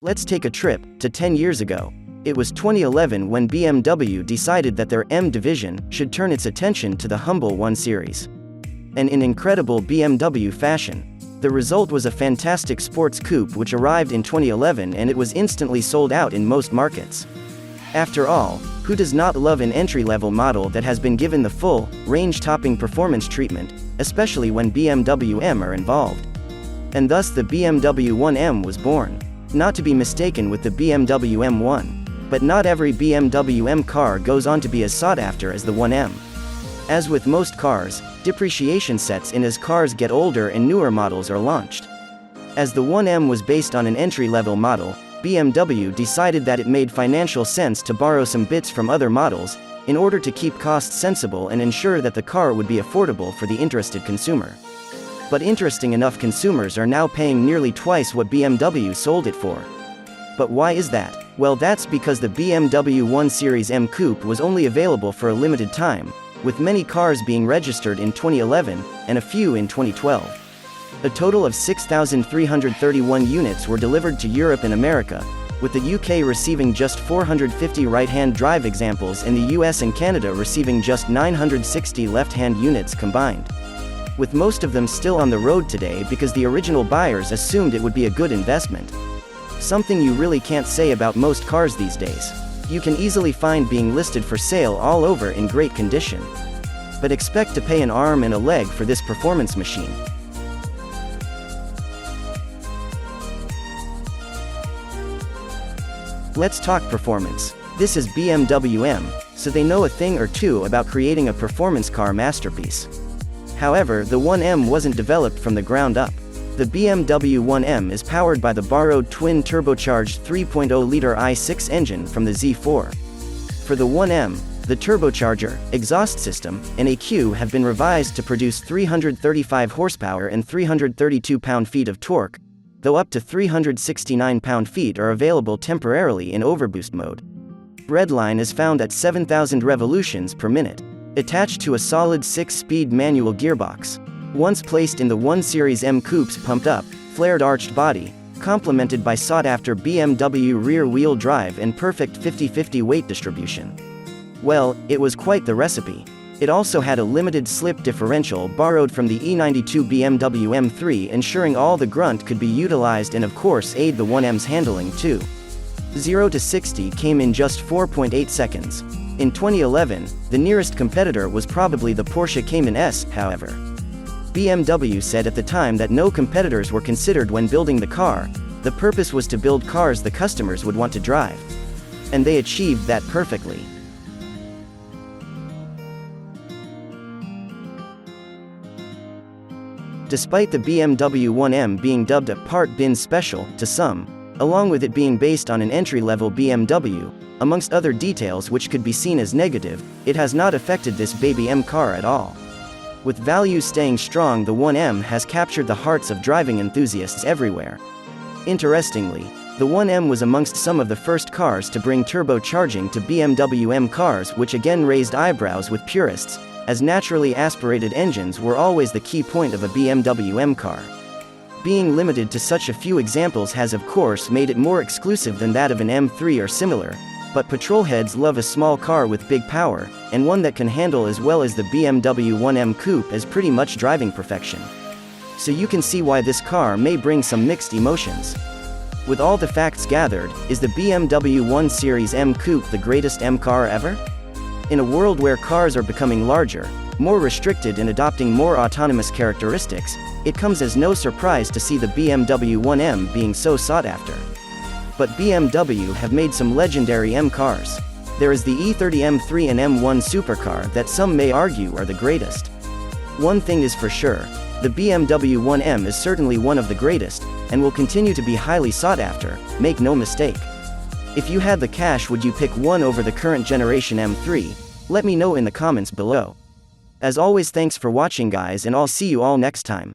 Let's take a trip to 10 years ago. It was 2011 when BMW decided that their M division should turn its attention to the humble 1 Series. And in incredible BMW fashion, the result was a fantastic sports coupe which arrived in 2011 and it was instantly sold out in most markets. After all, who does not love an entry-level model that has been given the full, range-topping performance treatment, especially when BMW M are involved? And thus the BMW 1M was born. Not to be mistaken with the BMW M1. But not every BMW M car goes on to be as sought after as the 1M. As with most cars, depreciation sets in as cars get older and newer models are launched. As the 1M was based on an entry-level model, BMW decided that it made financial sense to borrow some bits from other models, in order to keep costs sensible and ensure that the car would be affordable for the interested consumer. But interesting enough, consumers are now paying nearly twice what BMW sold it for. But why is that? Well, that's because the BMW 1 Series M Coupe was only available for a limited time, with many cars being registered in 2011, and a few in 2012. A total of 6,331 units were delivered to Europe and America, with the UK receiving just 450 right-hand drive examples and the US and Canada receiving just 960 left-hand units combined. With most of them still on the road today because the original buyers assumed it would be a good investment. Something you really can't say about most cars these days. You can easily find being listed for sale all over in great condition. But expect to pay an arm and a leg for this performance machine. Let's talk performance. This is BMW M, so they know a thing or two about creating a performance car masterpiece. However, the 1M wasn't developed from the ground up. The BMW 1M is powered by the borrowed twin-turbocharged 3.0-liter i6 engine from the Z4. For the 1M, the turbocharger, exhaust system, and EQ have been revised to produce 335 horsepower and 332 pound-feet of torque, though up to 369 pound-feet are available temporarily in overboost mode. Redline is found at 7,000 revolutions per minute. Attached to a solid 6-speed manual gearbox. Once placed in the 1 Series M Coupe's pumped-up, flared arched body, complemented by sought-after BMW rear-wheel drive and perfect 50-50 weight distribution. Well, it was quite the recipe. It also had a limited slip differential borrowed from the E92 BMW M3, ensuring all the grunt could be utilized and of course aid the 1M's handling too. 0 to 60 came in just 4.8 seconds. In 2011, the nearest competitor was probably the Porsche Cayman S, however. BMW said at the time that no competitors were considered when building the car. The purpose was to build cars the customers would want to drive. And they achieved that perfectly. Despite the BMW 1M being dubbed a part bin special to some, along with it being based on an entry-level BMW, amongst other details which could be seen as negative, it has not affected this baby M car at all. With values staying strong, the 1M has captured the hearts of driving enthusiasts everywhere. Interestingly, the 1M was amongst some of the first cars to bring turbocharging to BMW M cars, which again raised eyebrows with purists, as naturally aspirated engines were always the key point of a BMW M car. Being limited to such a few examples has of course made it more exclusive than that of an M3 or similar, but petrolheads love a small car with big power, and one that can handle as well as the BMW 1M Coupe as pretty much driving perfection. So you can see why this car may bring some mixed emotions. With all the facts gathered, is the BMW 1 Series M Coupe the greatest M car ever? In a world where cars are becoming larger, more restricted and adopting more autonomous characteristics, it comes as no surprise to see the BMW 1M being so sought after. But BMW have made some legendary M cars. There is the E30 M3 and M1 supercar that some may argue are the greatest. One thing is for sure, the BMW 1M is certainly one of the greatest, and will continue to be highly sought after, make no mistake. If you had the cash, would you pick one over the current generation M3? Let me know in the comments below. As always, thanks for watching guys, and I'll see you all next time.